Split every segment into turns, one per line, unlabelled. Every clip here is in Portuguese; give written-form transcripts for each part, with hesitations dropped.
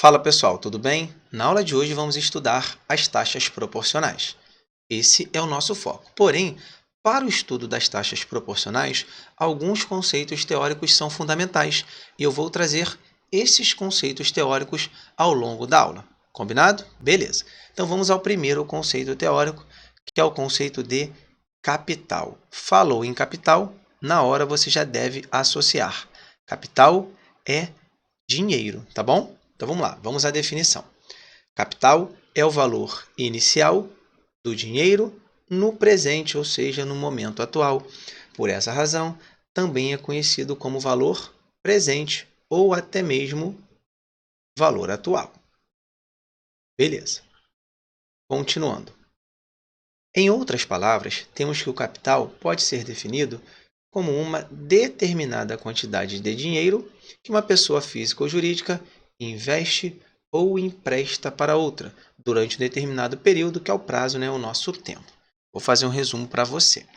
Fala pessoal, tudo bem? Na aula de hoje vamos estudar as taxas proporcionais. Esse é o nosso foco. Porém, para o estudo das taxas proporcionais, alguns conceitos teóricos são fundamentais e eu vou trazer esses conceitos teóricos ao longo da aula. Combinado? Beleza. Então vamos ao primeiro conceito teórico, que é o conceito de capital. Falou em capital, na hora você já deve associar. Capital é dinheiro, tá bom? Então vamos lá, vamos à definição. Capital é o valor inicial do dinheiro no presente, ou seja, no momento atual. Por essa razão, também é conhecido como valor presente ou até mesmo valor atual. Beleza. Continuando. Em outras palavras, temos que o capital pode ser definido como uma determinada quantidade de dinheiro que uma pessoa física ou jurídica investe ou empresta para outra durante um determinado período, que é o prazo, o nosso tempo. Vou fazer um resumo para você.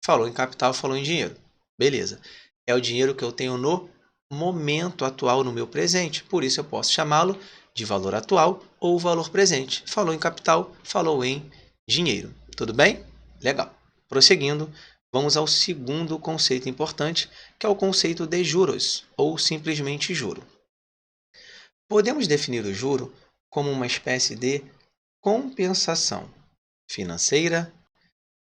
Falou em capital, falou em dinheiro. Beleza. É o dinheiro que eu tenho no momento atual, no meu presente. Por isso eu posso chamá-lo de valor atual ou valor presente. Falou em capital, falou em dinheiro. Tudo bem? Legal. Prosseguindo, vamos ao segundo conceito importante, que é o conceito de juros, ou simplesmente juro. Podemos definir o juro como uma espécie de compensação financeira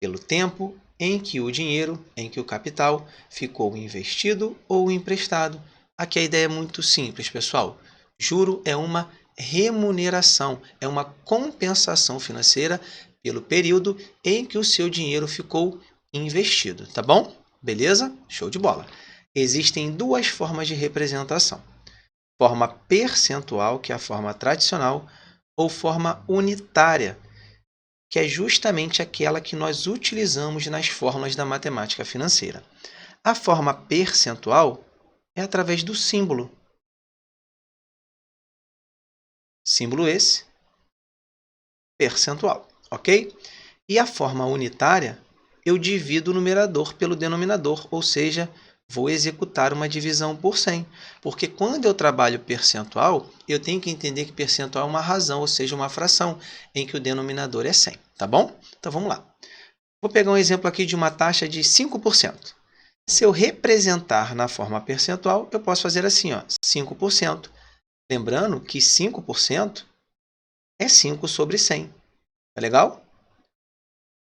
pelo tempo em que o dinheiro, em que o capital ficou investido ou emprestado. Aqui a ideia é muito simples, pessoal. Juro é uma remuneração, é uma compensação financeira pelo período em que o seu dinheiro ficou investido, tá bom? Beleza? Show de bola. Existem duas formas de representação. Forma percentual, que é a forma tradicional, ou forma unitária, que é justamente aquela que nós utilizamos nas fórmulas da matemática financeira. A forma percentual é através do símbolo. Símbolo esse, percentual, ok? E a forma unitária, eu divido o numerador pelo denominador, ou seja, vou executar uma divisão por 100. Porque quando eu trabalho percentual, eu tenho que entender que percentual é uma razão, ou seja, uma fração, em que o denominador é 100, tá bom? Então vamos lá. Vou pegar um exemplo aqui de uma taxa de 5%. Se eu representar na forma percentual, eu posso fazer assim, 5%. Lembrando que 5% é 5 sobre 100. Tá legal?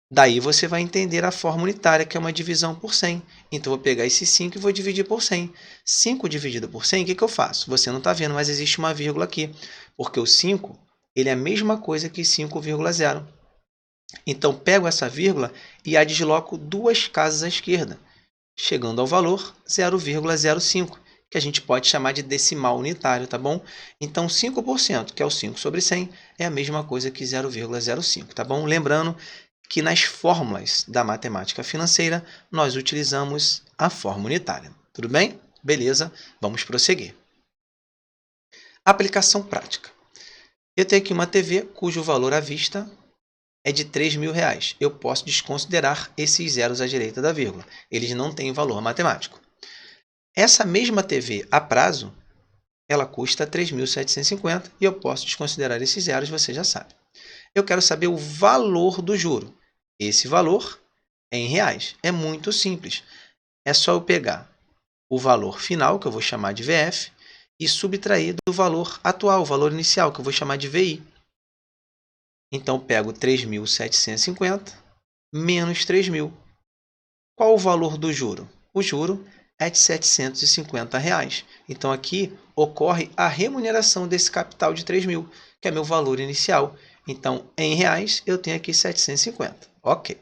Daí você vai entender a forma unitária, que é uma divisão por 100. Então, eu vou pegar esse 5 e vou dividir por 100. 5 dividido por 100, o que eu faço? Você não está vendo, mas existe uma vírgula aqui. Porque o 5 ele é a mesma coisa que 5,0. Então, pego essa vírgula e a desloco duas casas à esquerda, chegando ao valor 0,05, que a gente pode chamar de decimal unitário, tá bom? Então, 5%, que é o 5 sobre 100, é a mesma coisa que 0,05, tá bom? Lembrando que nas fórmulas da matemática financeira, nós utilizamos a forma unitária. Tudo bem? Beleza, vamos prosseguir. Aplicação prática. Eu tenho aqui uma TV cujo valor à vista é de R$3.000. Eu posso desconsiderar esses zeros à direita da vírgula. Eles não têm valor matemático. Essa mesma TV a prazo, ela custa 3.750 e eu posso desconsiderar esses zeros, você já sabe. Eu quero saber o valor do juro. Esse valor é em reais. É muito simples. É só eu pegar o valor final, que eu vou chamar de VF, e subtrair do valor atual, o valor inicial, que eu vou chamar de VI. Então, pego 3.750 menos 3.000. Qual o valor do juro? O juro é de R$750. Então, aqui ocorre a remuneração desse capital de 3.000, que é meu valor inicial. Então, em reais, eu tenho aqui 750. Ok.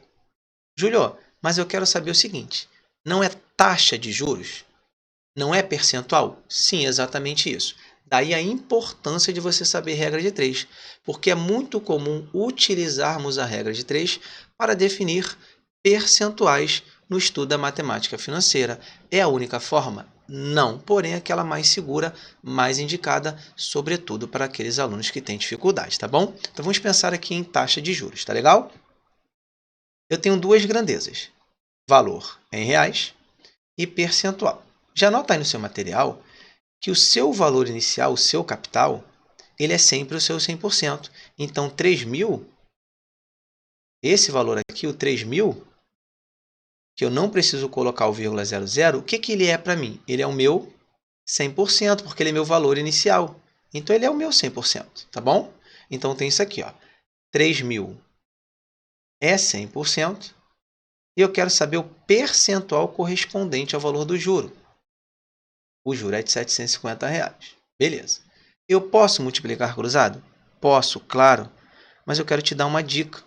Júlio, mas eu quero saber o seguinte, não é taxa de juros? Não é percentual? Sim, exatamente isso. Daí a importância de você saber regra de 3, porque é muito comum utilizarmos a regra de 3 para definir percentuais no estudo da matemática financeira. É a única forma? Não, porém é aquela mais segura, mais indicada, sobretudo para aqueles alunos que têm dificuldade, tá bom? Então vamos pensar aqui em taxa de juros, tá legal? Eu tenho duas grandezas, valor em reais e percentual. Já anota aí no seu material que o seu valor inicial, o seu capital, ele é sempre o seu 100%. Então, 3.000, esse valor aqui, o 3.000, que eu não preciso colocar o vírgula 00, o que que ele é para mim? Ele é o meu 100%, porque ele é meu valor inicial. Então, ele é o meu 100%, tá bom? Então, tem isso aqui, ó. 3.000 é 100%, e eu quero saber o percentual correspondente ao valor do juro. O juro é de R$ 750. Beleza. Eu posso multiplicar cruzado? Posso, claro, mas eu quero te dar uma dica.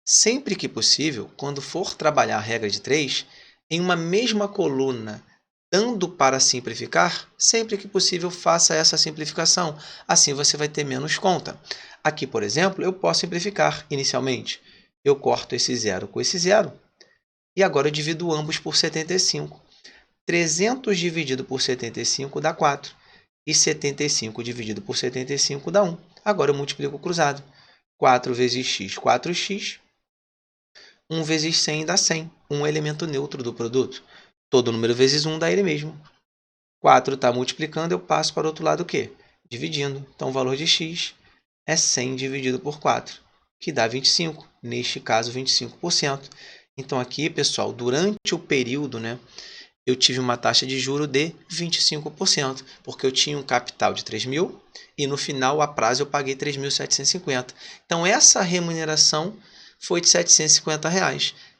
Sempre que possível, quando for trabalhar a regra de 3, em uma mesma coluna, dando para simplificar, sempre que possível faça essa simplificação. Assim você vai ter menos conta. Aqui, por exemplo, eu posso simplificar inicialmente. Eu corto esse zero com esse zero e agora eu divido ambos por 75. 300 dividido por 75 dá 4. E 75 dividido por 75 dá 1. Agora eu multiplico o cruzado. 4 vezes x, 4x. 1 vezes 100 dá 100. 1 é elemento neutro do produto. Todo número vezes 1 dá ele mesmo. 4 está multiplicando, eu passo para o outro lado o quê? Dividindo. Então, o valor de x é 100 dividido por 4, que dá 25. Neste caso, 25%. Então, aqui, pessoal, durante o período, né, eu tive uma taxa de juro de 25%, porque eu tinha um capital de 3.000 e no final, a prazo, eu paguei 3.750. Então, essa remuneração foi de R$ 750.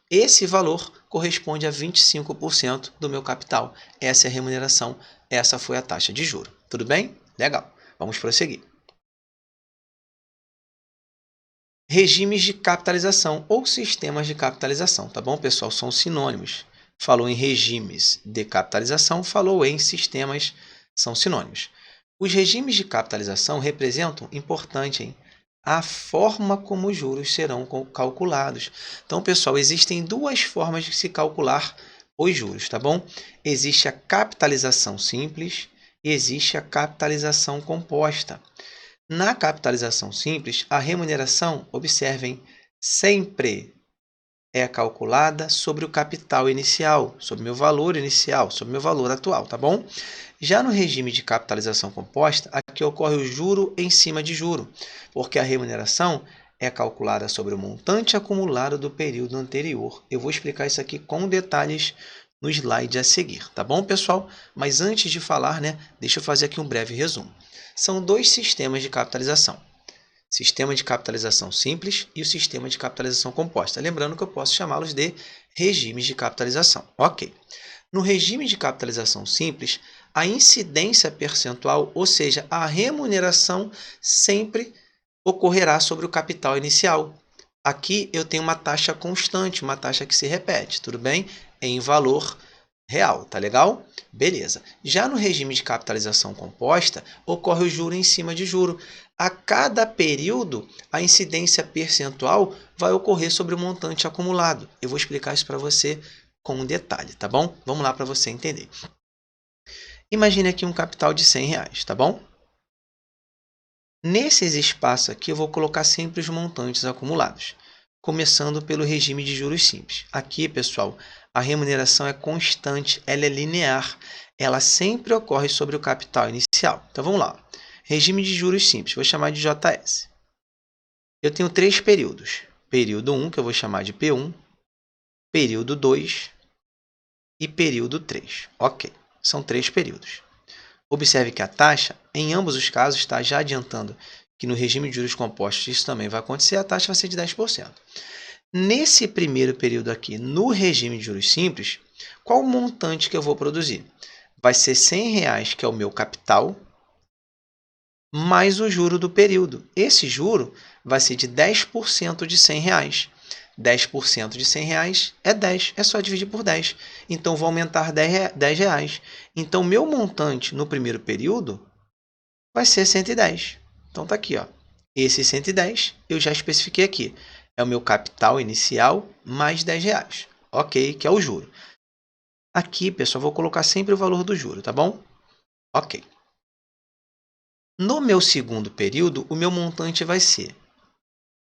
Esse valor corresponde a 25% do meu capital. Essa é a remuneração, essa foi a taxa de juro. Tudo bem? Legal. Vamos prosseguir. Regimes de capitalização ou sistemas de capitalização, tá bom, pessoal? São sinônimos. Falou em regimes de capitalização, falou em sistemas, são sinônimos. Os regimes de capitalização representam, importante, hein, a forma como os juros serão calculados. Então, pessoal, existem duas formas de se calcular os juros, tá bom? Existe a capitalização simples e existe a capitalização composta. Na capitalização simples, a remuneração, observem, sempre é calculada sobre o capital inicial, sobre meu valor inicial, sobre meu valor atual, tá bom? Já no regime de capitalização composta, aqui ocorre o juro em cima de juro, porque a remuneração é calculada sobre o montante acumulado do período anterior. Eu vou explicar isso aqui com detalhes no slide a seguir, tá bom, pessoal? Mas antes de falar, né, deixa eu fazer aqui um breve resumo. São dois sistemas de capitalização. Sistema de capitalização simples e o sistema de capitalização composta. Lembrando que eu posso chamá-los de regimes de capitalização. Ok. No regime de capitalização simples, a incidência percentual, ou seja, a remuneração, sempre ocorrerá sobre o capital inicial. Aqui eu tenho uma taxa constante, uma taxa que se repete, tudo bem? Em valor real, tá legal? Beleza. Já no regime de capitalização composta, ocorre o juro em cima de juro. A cada período, a incidência percentual vai ocorrer sobre o montante acumulado. Eu vou explicar isso para você com um detalhe, tá bom? Vamos lá para você entender. Imagine aqui um capital de R$100, tá bom? Nesses espaços aqui, eu vou colocar sempre os montantes acumulados, começando pelo regime de juros simples. Aqui, pessoal, a remuneração é constante, ela é linear, ela sempre ocorre sobre o capital inicial. Então, vamos lá. Regime de juros simples, vou chamar de JS. Eu tenho 3 períodos. Período 1, que eu vou chamar de P1, período 2 e período 3. Ok, são 3 períodos. Observe que a taxa, em ambos os casos, está já adiantando que no regime de juros compostos isso também vai acontecer, a taxa vai ser de 10%. Nesse primeiro período aqui, no regime de juros simples, qual o montante que eu vou produzir? Vai ser R$100, que é o meu capital, mais o juro do período. Esse juro vai ser de 10% de R$100. 10% de R$100 é 10, é só dividir por 10. Então, vou aumentar R$10. Então, meu montante no primeiro período vai ser 110. Então, está aqui, ó. Esse 110 eu já especifiquei aqui. É o meu capital inicial mais R$10. Ok, que é o juro. Aqui, pessoal, vou colocar sempre o valor do juro, tá bom? Ok. No meu segundo período, o meu montante vai ser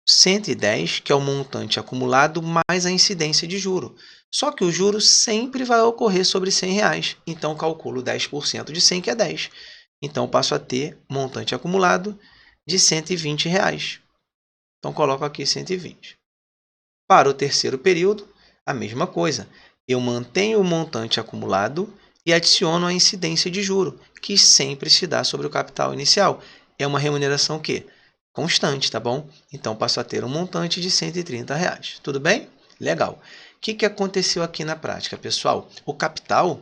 110, que é o montante acumulado, mais a incidência de juro. Só que o juro sempre vai ocorrer sobre R$100. Então, calculo 10% de 100, que é 10. Então, passo a ter montante acumulado de R$ 120. Então, coloco aqui 120. Para o terceiro período, a mesma coisa. Eu mantenho o montante acumulado e adiciono a incidência de juro, que sempre se dá sobre o capital inicial. É uma remuneração que? Constante, tá bom? Então, passo a ter um montante de R$ 130. Tudo bem? Legal. O que aconteceu aqui na prática, pessoal? O capital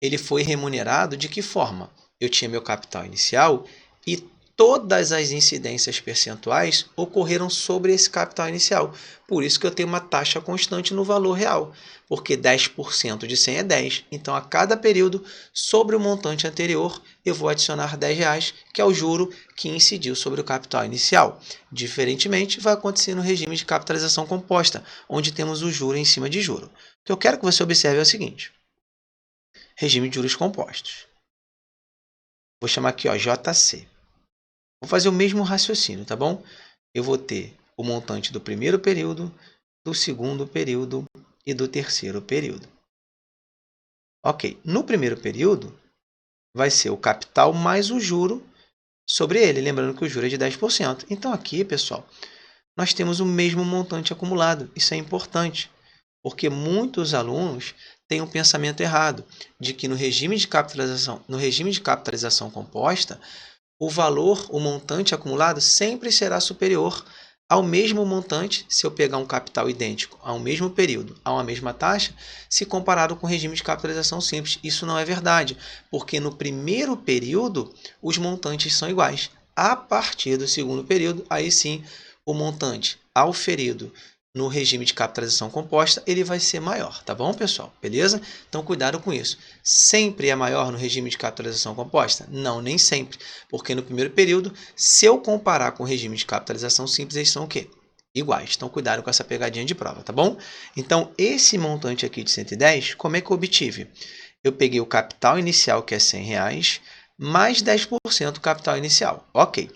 ele foi remunerado de que forma? Eu tinha meu capital inicial e todas as incidências percentuais ocorreram sobre esse capital inicial. Por isso que eu tenho uma taxa constante no valor real, porque 10% de 100 é 10. Então, a cada período, sobre o montante anterior, eu vou adicionar R$10, que é o juro que incidiu sobre o capital inicial. Diferentemente, vai acontecer no regime de capitalização composta, onde temos o juro em cima de juro. O que eu quero que você observe é o seguinte: regime de juros compostos. Vou chamar aqui, ó, JC. Vou fazer o mesmo raciocínio, tá bom? Eu vou ter o montante do primeiro período, do segundo período e do terceiro período. Ok, no primeiro período, vai ser o capital mais o juro sobre ele, lembrando que o juro é de 10%. Então, aqui, pessoal, nós temos o mesmo montante acumulado. Isso é importante, porque muitos alunos têm um pensamento errado de que no regime de capitalização composta, o valor, o montante acumulado sempre será superior ao mesmo montante se eu pegar um capital idêntico ao mesmo período, a uma mesma taxa, se comparado com o regime de capitalização simples. Isso não é verdade, porque no primeiro período os montantes são iguais. A partir do segundo período, aí sim, o montante auferido no regime de capitalização composta, ele vai ser maior, tá bom, pessoal? Beleza? Então, cuidado com isso. Sempre é maior no regime de capitalização composta? Não, nem sempre, porque no primeiro período, se eu comparar com o regime de capitalização simples, eles são o quê? Iguais. Então, cuidado com essa pegadinha de prova, tá bom? Então, esse montante aqui de 110, como é que eu obtive? Eu peguei o capital inicial, que é R$100, mais 10% do capital inicial. Ok.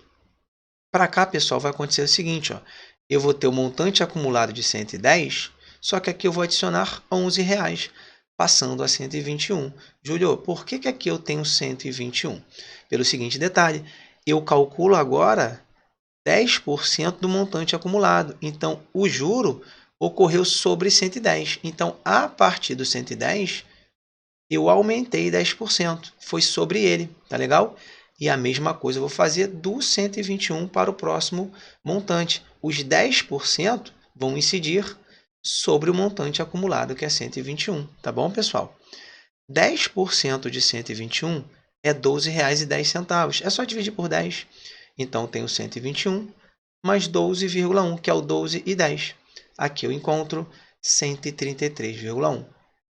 Para cá, pessoal, vai acontecer o seguinte, ó. Eu vou ter o montante acumulado de 110, só que aqui eu vou adicionar R$11, passando a 121. Júlio, por que aqui eu tenho 121? Pelo seguinte detalhe, eu calculo agora 10% do montante acumulado. Então, o juro ocorreu sobre 110. Então, a partir do 110, eu aumentei 10%. Foi sobre ele, tá legal? E a mesma coisa eu vou fazer do 121 para o próximo montante. Os 10% vão incidir sobre o montante acumulado, que é 121. Tá bom, pessoal? 10% de 121 é R$ 12,10. É só dividir por 10. Então, tenho 121 mais 12,1, que é o 12,10. Aqui eu encontro 133,1,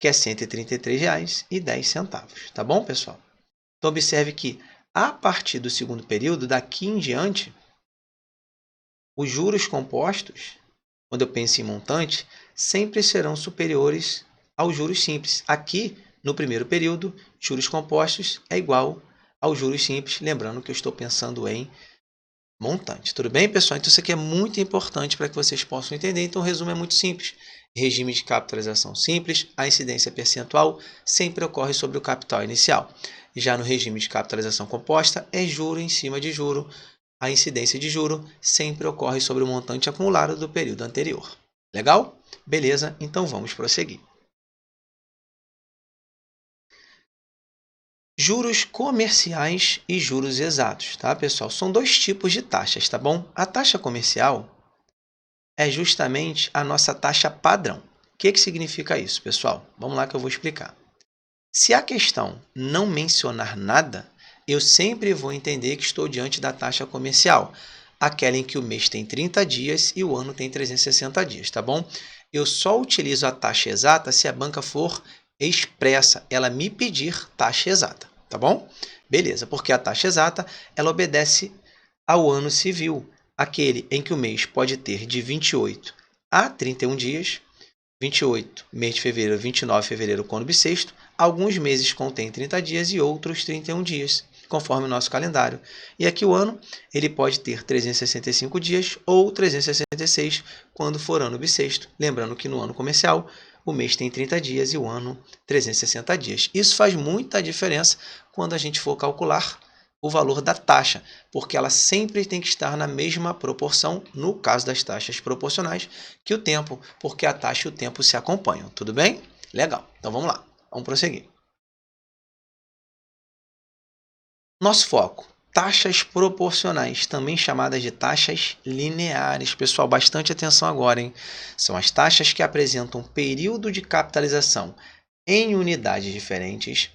que é R$ 133,10. Tá bom, pessoal? Então, observe que a partir do segundo período, daqui em diante, os juros compostos, quando eu penso em montante, sempre serão superiores aos juros simples. Aqui, no primeiro período, juros compostos é igual aos juros simples, lembrando que eu estou pensando em montante. Tudo bem, pessoal? Então, isso aqui é muito importante para que vocês possam entender. Então, o resumo é muito simples. Regime de capitalização simples, a incidência percentual sempre ocorre sobre o capital inicial. Já no regime de capitalização composta, é juro em cima de juro. A incidência de juro sempre ocorre sobre o montante acumulado do período anterior. Legal? Beleza, então vamos prosseguir. Juros comerciais e juros exatos, tá, pessoal? São dois tipos de taxas, tá bom? A taxa comercial é justamente a nossa taxa padrão. O que significa isso, pessoal? Vamos lá que eu vou explicar. Se a questão não mencionar nada, eu sempre vou entender que estou diante da taxa comercial, aquela em que o mês tem 30 dias e o ano tem 360 dias, tá bom? Eu só utilizo a taxa exata se a banca for expressa, ela me pedir taxa exata, tá bom? Beleza, porque a taxa exata, ela obedece ao ano civil, aquele em que o mês pode ter de 28 a 31 dias, 28, mês de fevereiro, 29 de fevereiro, quando bissexto. Alguns meses contêm 30 dias e outros 31 dias, conforme o nosso calendário. E aqui o ano, ele pode ter 365 dias ou 366 quando for ano bissexto. Lembrando que no ano comercial, o mês tem 30 dias e o ano 360 dias. Isso faz muita diferença quando a gente for calcular o valor da taxa, porque ela sempre tem que estar na mesma proporção, no caso das taxas proporcionais, que o tempo, porque a taxa e o tempo se acompanham. Tudo bem? Legal. Então vamos lá. Vamos prosseguir. Nosso foco. Taxas proporcionais, também chamadas de taxas lineares. Pessoal, bastante atenção agora, hein? São as taxas que apresentam período de capitalização em unidades diferentes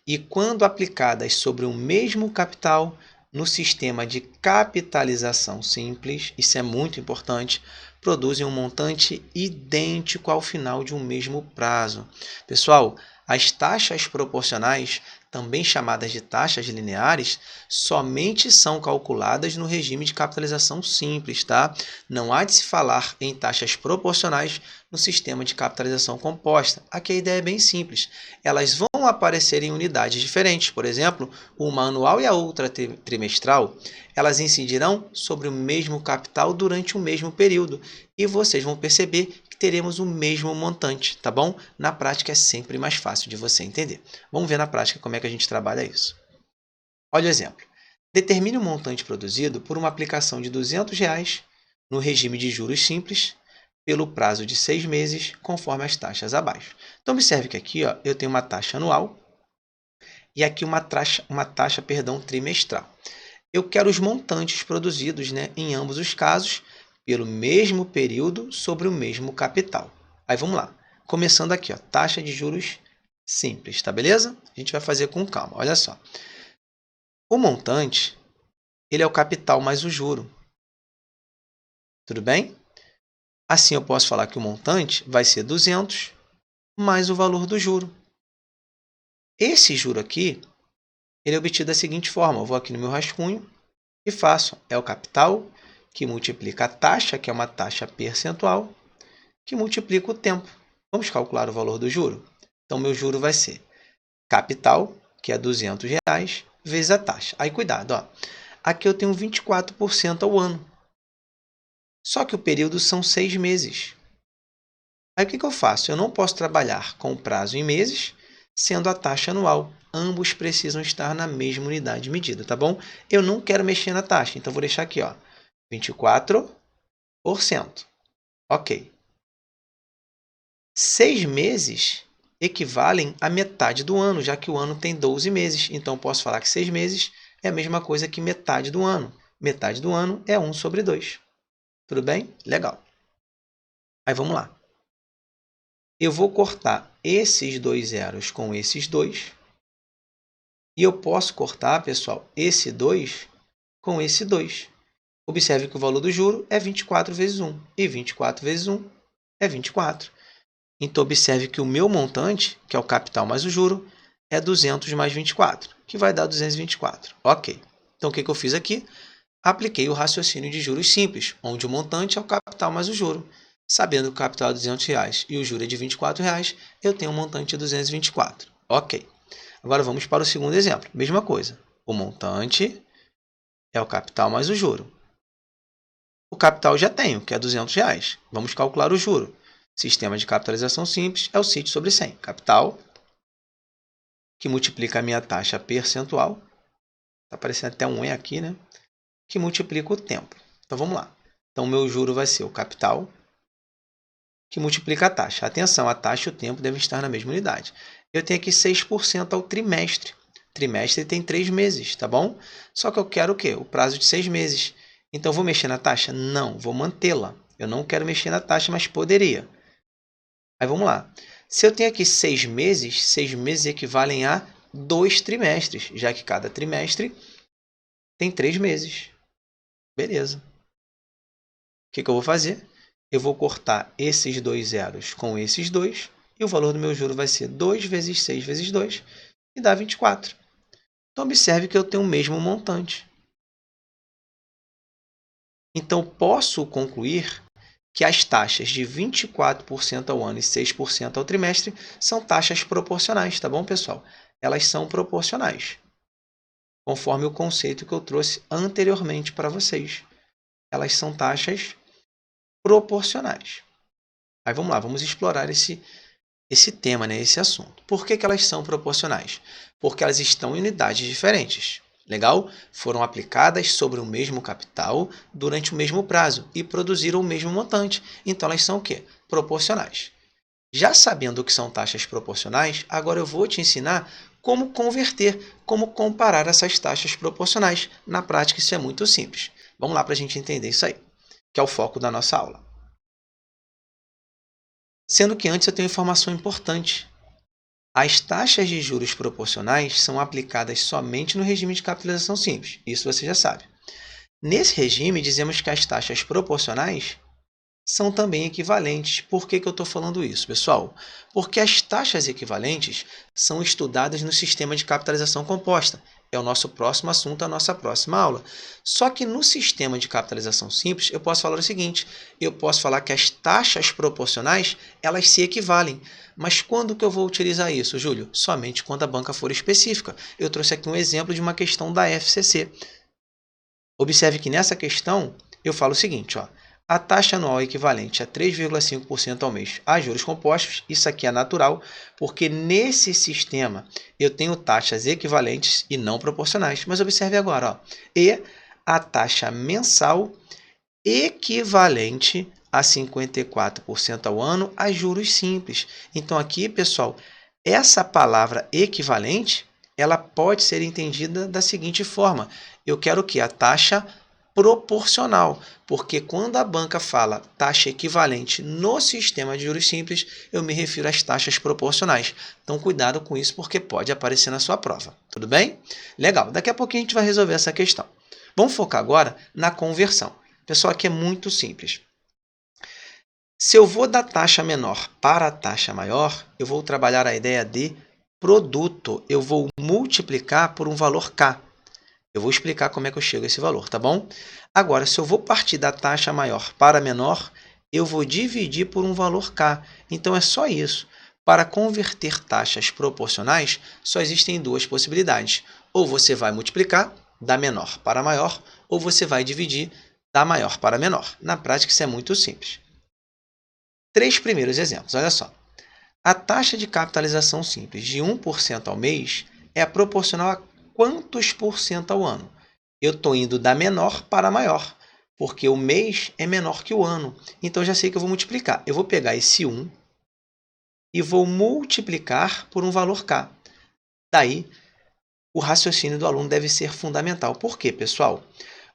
e, quando aplicadas sobre o mesmo capital no sistema de capitalização simples, isso é muito importante, produzem um montante idêntico ao final de um mesmo prazo. Pessoal, as taxas proporcionais, também chamadas de taxas lineares, somente são calculadas no regime de capitalização simples, tá? Não há de se falar em taxas proporcionais no sistema de capitalização composta. Aqui a ideia é bem simples. Elas vão aparecer em unidades diferentes, por exemplo, uma anual e a outra trimestral, elas incidirão sobre o mesmo capital durante o mesmo período e vocês vão perceber que teremos o mesmo montante, tá bom? Na prática é sempre mais fácil de você entender. Vamos ver na prática como é que a gente trabalha isso. Olha o exemplo. Determine o montante produzido por uma aplicação de R$ 200 no regime de juros simples pelo prazo de 6 meses, conforme as taxas abaixo. Então, observe que aqui ó, eu tenho uma taxa anual e aqui uma taxa trimestral. Eu quero os montantes produzidos, né, em ambos os casos, pelo mesmo período sobre o mesmo capital. Aí vamos lá. Começando aqui, ó, taxa de juros simples, tá beleza? A gente vai fazer com calma, olha só. O montante, ele é o capital mais o juro. Tudo bem? Assim eu posso falar que o montante vai ser 200 mais o valor do juro. Esse juro aqui, ele é obtido da seguinte forma. Eu vou aqui no meu rascunho e faço. É o capital que multiplica a taxa, que é uma taxa percentual, que multiplica o tempo. Vamos calcular o valor do juro? Então, meu juro vai ser capital, que é R$ 200, vezes a taxa. Aí, cuidado, ó. Aqui eu tenho 24% ao ano. Só que o período são 6 meses. Aí, o que eu faço? Eu não posso trabalhar com o prazo em meses, sendo a taxa anual. Ambos precisam estar na mesma unidade de medida, tá bom? Eu não quero mexer na taxa, então vou deixar aqui, ó, 24%. Ok. 6 meses equivalem a metade do ano, já que o ano tem 12 meses. Então, posso falar que 6 meses é a mesma coisa que metade do ano. Metade do ano é 1/2. Tudo bem? Legal. Aí, vamos lá. Eu vou cortar esses dois zeros com esses dois. E eu posso cortar, pessoal, esse 2 com esse 2. Observe que o valor do juro é 24 vezes 1. E 24 vezes 1 é 24. Então, observe que o meu montante, que é o capital mais o juro, é 200 mais 24, que vai dar 224. Ok. Então, o que eu fiz aqui? Apliquei o raciocínio de juros simples, onde o montante é o capital mais o juro. Sabendo que o capital é R$ 200 e o juro é de R$ 24, eu tenho um montante de 224. Ok. Agora, vamos para o segundo exemplo. Mesma coisa. O montante é o capital mais o juro. O capital já tenho, que é R$ 200. Vamos calcular o juro. Sistema de capitalização simples é o CIT sobre 100. Capital, que multiplica a minha taxa percentual. Está aparecendo até um E aqui, né? Que multiplica o tempo. Então, vamos lá. Então, o meu juro vai ser o capital, que multiplica a taxa. Atenção, a taxa e o tempo devem estar na mesma unidade. Eu tenho aqui 6% ao trimestre. Trimestre tem 3 meses, tá bom? Só que eu quero o quê? O prazo de 6 meses. Então, vou mexer na taxa? Não, vou mantê-la. Eu não quero mexer na taxa, mas poderia. Aí, vamos lá. Se eu tenho aqui 6 meses equivalem a 2 trimestres, já que cada trimestre tem 3 meses. Beleza. O que eu vou fazer? Eu vou cortar esses dois zeros com esses dois, e o valor do meu juro vai ser 2 vezes 6 vezes 2, e dá 24. Então, observe que eu tenho o mesmo montante. Então, posso concluir que as taxas de 24% ao ano e 6% ao trimestre são taxas proporcionais, tá bom, pessoal? Elas são proporcionais, conforme o conceito que eu trouxe anteriormente para vocês. Elas são taxas proporcionais. Aí vamos lá, vamos explorar esse tema, né, esse assunto. Por que elas são proporcionais? Porque elas estão em unidades diferentes. Legal? Foram aplicadas sobre o mesmo capital durante o mesmo prazo e produziram o mesmo montante. Então, elas são o quê? Proporcionais. Já sabendo o que são taxas proporcionais, agora eu vou te ensinar como converter, como comparar essas taxas proporcionais. Na prática, isso é muito simples. Vamos lá para a gente entender isso aí, que é o foco da nossa aula. Sendo que antes eu tenho informação importante. As taxas de juros proporcionais são aplicadas somente no regime de capitalização simples. Isso você já sabe. Nesse regime, dizemos que as taxas proporcionais são também equivalentes. Por que eu estou falando isso, pessoal? Porque as taxas equivalentes são estudadas no sistema de capitalização composta. É o nosso próximo assunto, a nossa próxima aula. Só que no sistema de capitalização simples, eu posso falar o seguinte, eu posso falar que as taxas proporcionais, elas se equivalem. Mas quando que eu vou utilizar isso, Júlio? Somente quando a banca for específica. Eu trouxe aqui um exemplo de uma questão da FCC. Observe que nessa questão, eu falo o seguinte, ó. A taxa anual é equivalente a 3,5% ao mês a juros compostos. Isso aqui é natural, porque nesse sistema eu tenho taxas equivalentes e não proporcionais. Mas observe agora, ó, e a taxa mensal equivalente a 54% ao ano a juros simples. Então aqui, pessoal, essa palavra equivalente, ela pode ser entendida da seguinte forma. Eu quero que a taxa proporcional, porque quando a banca fala taxa equivalente no sistema de juros simples, eu me refiro às taxas proporcionais. Então, cuidado com isso, porque pode aparecer na sua prova. Tudo bem? Legal, daqui a pouquinho a gente vai resolver essa questão. Vamos focar agora na conversão. Pessoal, aqui é muito simples. Se eu vou da taxa menor para a taxa maior, eu vou trabalhar a ideia de produto. Eu vou multiplicar por um valor K. Eu vou explicar como é que eu chego a esse valor, tá bom? Agora, se eu vou partir da taxa maior para a menor, eu vou dividir por um valor K. Então, é só isso. Para converter taxas proporcionais, só existem duas possibilidades. Ou você vai multiplicar da menor para a maior, ou você vai dividir da maior para a menor. Na prática, isso é muito simples. Três primeiros exemplos, olha só. A taxa de capitalização simples de 1% ao mês é proporcional a quantos por cento ao ano? Eu estou indo da menor para a maior, porque o mês é menor que o ano. Então, eu já sei que eu vou multiplicar. Eu vou pegar esse 1 e vou multiplicar por um valor K. Daí, o raciocínio do aluno deve ser fundamental. Por quê, pessoal?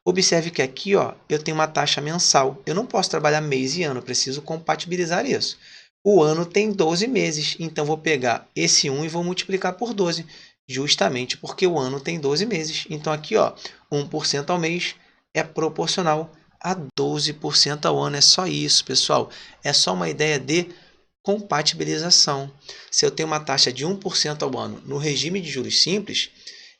Observe que aqui ó, eu tenho uma taxa mensal. Eu não posso trabalhar mês e ano, eu preciso compatibilizar isso. O ano tem 12 meses, então vou pegar esse 1 e vou multiplicar por 12. Justamente porque o ano tem 12 meses. Então, aqui, ó, 1% ao mês é proporcional a 12% ao ano. É só isso, pessoal. É só uma ideia de compatibilização. Se eu tenho uma taxa de 1% ao ano no regime de juros simples,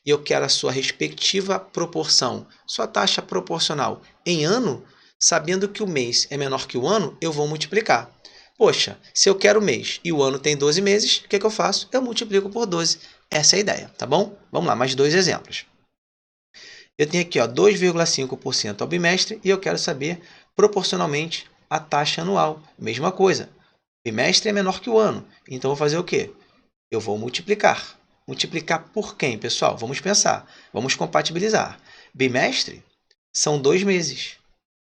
e eu quero a sua respectiva proporção, sua taxa proporcional em ano, sabendo que o mês é menor que o ano, eu vou multiplicar. Poxa, se eu quero o mês e o ano tem 12 meses, o que eu faço? Eu multiplico por 12. Essa é a ideia, tá bom? Vamos lá, mais dois exemplos. Eu tenho aqui 2,5% ao bimestre e eu quero saber proporcionalmente a taxa anual. Mesma coisa, bimestre é menor que o ano, então eu vou fazer o quê? Eu vou multiplicar. Multiplicar por quem, pessoal? Vamos pensar, vamos compatibilizar. Bimestre são 2 meses.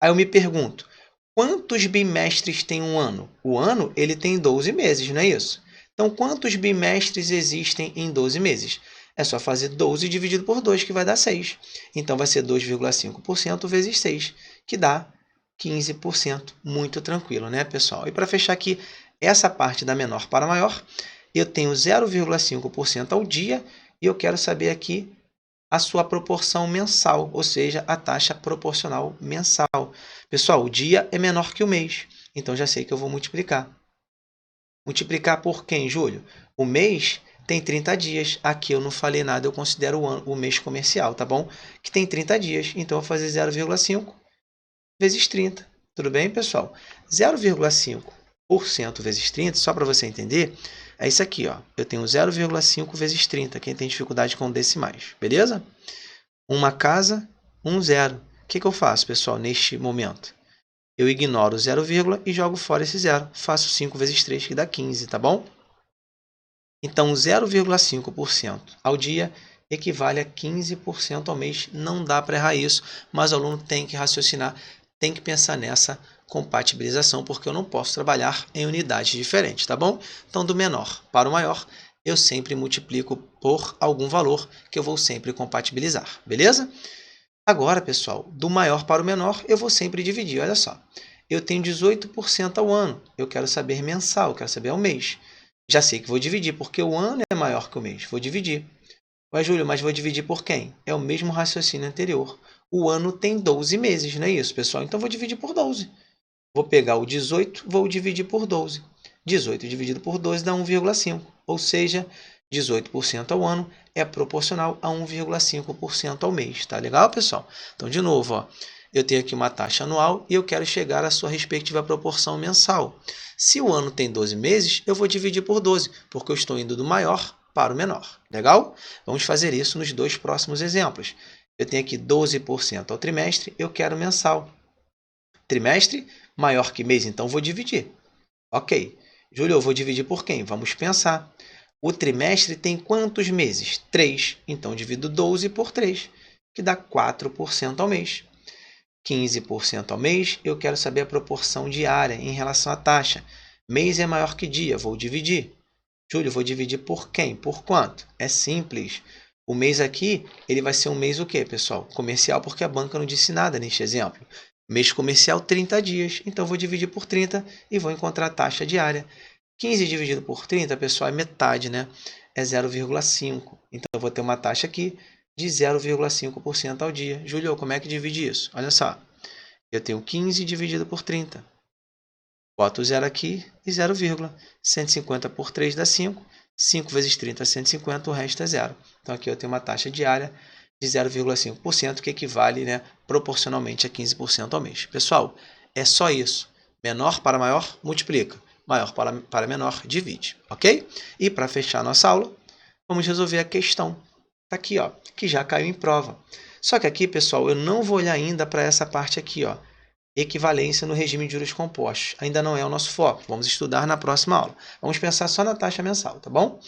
Aí eu me pergunto, quantos bimestres tem um ano? O ano ele tem 12 meses, não é isso? Então, quantos bimestres existem em 12 meses? É só fazer 12 dividido por 2, que vai dar 6. Então, vai ser 2,5% vezes 6, que dá 15%. Muito tranquilo, né, pessoal? E para fechar aqui, essa parte da menor para a maior, eu tenho 0,5% ao dia e eu quero saber aqui a sua proporção mensal, ou seja, a taxa proporcional mensal. Pessoal, o dia é menor que o mês, então já sei que eu vou multiplicar. Multiplicar por quem, Júlio? O mês tem 30 dias. Aqui eu não falei nada, eu considero o mês comercial, tá bom? Que tem 30 dias, então eu vou fazer 0,5 vezes 30. Tudo bem, pessoal? 0,5% vezes 30, só para você entender, é isso aqui, ó. Eu tenho 0,5 vezes 30, quem tem dificuldade com decimais, beleza? Uma casa, um zero. O que eu faço, pessoal, neste momento? Eu ignoro o 0, e jogo fora esse zero. Faço 5 vezes 3, que dá 15, tá bom? Então, 0,5% ao dia equivale a 15% ao mês. Não dá para errar isso, mas o aluno tem que raciocinar, tem que pensar nessa compatibilização, porque eu não posso trabalhar em unidades diferentes, tá bom? Então, do menor para o maior, eu sempre multiplico por algum valor que eu vou sempre compatibilizar, beleza? Agora, pessoal, do maior para o menor, eu vou sempre dividir. Olha só, eu tenho 18% ao ano, eu quero saber mensal, eu quero saber ao mês. Já sei que vou dividir, porque o ano é maior que o mês, vou dividir. Mas, Júlio, mas vou dividir por quem? É o mesmo raciocínio anterior. O ano tem 12 meses, não é isso, pessoal? Então, vou dividir por 12. Vou pegar o 18, vou dividir por 12. 18 dividido por 12 dá 1,5, ou seja, 18% ao ano é proporcional a 1,5% ao mês. Tá legal, pessoal? Então, de novo, ó, eu tenho aqui uma taxa anual e eu quero chegar à sua respectiva proporção mensal. Se o ano tem 12 meses, eu vou dividir por 12, porque eu estou indo do maior para o menor. Legal? Vamos fazer isso nos dois próximos exemplos. Eu tenho aqui 12% ao trimestre, eu quero mensal. Trimestre maior que mês, então vou dividir. Ok. Júlio, eu vou dividir por quem? Vamos pensar. O trimestre tem quantos meses? 3. Então, divido 12 por 3, que dá 4% ao mês. 15% ao mês, eu quero saber a proporção diária em relação à taxa. Mês é maior que dia, vou dividir. Júlio, vou dividir por quem? Por quanto? É simples. O mês aqui, ele vai ser um mês o quê, pessoal? Comercial, porque a banca não disse nada neste exemplo. Mês comercial, 30 dias. Então, vou dividir por 30 e vou encontrar a taxa diária. 15 dividido por 30, pessoal, é metade, né? É 0,5. Então, eu vou ter uma taxa aqui de 0,5% ao dia. Júlio, como é que divide isso? Olha só. Eu tenho 15 dividido por 30. Boto o 0 aqui e 0, 150 por 3 dá 5. 5 vezes 30 é 150, o resto é 0. Então, aqui eu tenho uma taxa diária de 0,5%, que equivale, né, proporcionalmente a 15% ao mês. Pessoal, é só isso. Menor para maior, multiplica. Maior para menor, divide. Ok? E para fechar a nossa aula, vamos resolver a questão. Está aqui, ó, que já caiu em prova. Só que aqui, pessoal, eu não vou olhar ainda para essa parte aqui, ó. Equivalência no regime de juros compostos. Ainda não é o nosso foco. Vamos estudar na próxima aula. Vamos pensar só na taxa mensal, tá bom?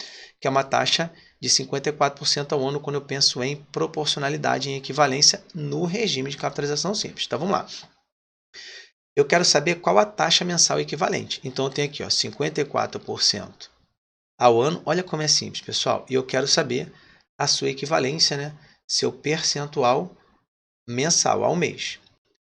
Que é uma taxa de 54% ao ano quando eu penso em proporcionalidade em equivalência no regime de capitalização simples. Então, vamos lá. Eu quero saber qual a taxa mensal equivalente. Então, eu tenho aqui, ó, 54% ao ano. Olha como é simples, pessoal. E eu quero saber a sua equivalência, né? Seu percentual mensal ao mês.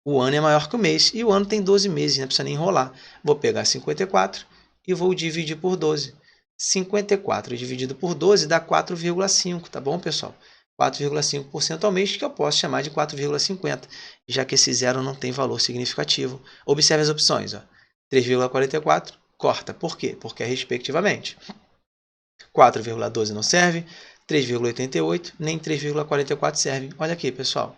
O ano é maior que o mês e o ano tem 12 meses, não precisa nem enrolar. Vou pegar 54 e vou dividir por 12. 54 dividido por 12 dá 4,5, tá bom, pessoal? 4,5% ao mês, que eu posso chamar de 4,50, já que esse zero não tem valor significativo. Observe as opções, ó. 3,44, corta. Por quê? Porque é respectivamente. 4,12 não serve, 3,88 nem 3,44 serve. Olha aqui, pessoal.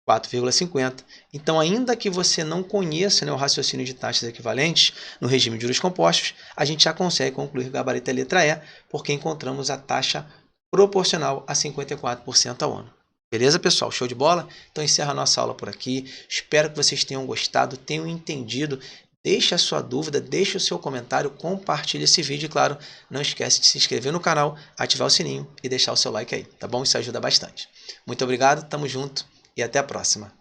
4,50. Então, ainda que você não conheça, né, o raciocínio de taxas equivalentes no regime de juros compostos, a gente já consegue concluir o gabarito a letra E, porque encontramos a taxa proporcional a 54% ao ano. Beleza, pessoal? Show de bola? Então, encerra a nossa aula por aqui. Espero que vocês tenham gostado, tenham entendido. Deixe a sua dúvida, deixe o seu comentário, compartilhe esse vídeo e, claro, não esquece de se inscrever no canal, ativar o sininho e deixar o seu like aí, tá bom? Isso ajuda bastante. Muito obrigado, tamo junto e até a próxima.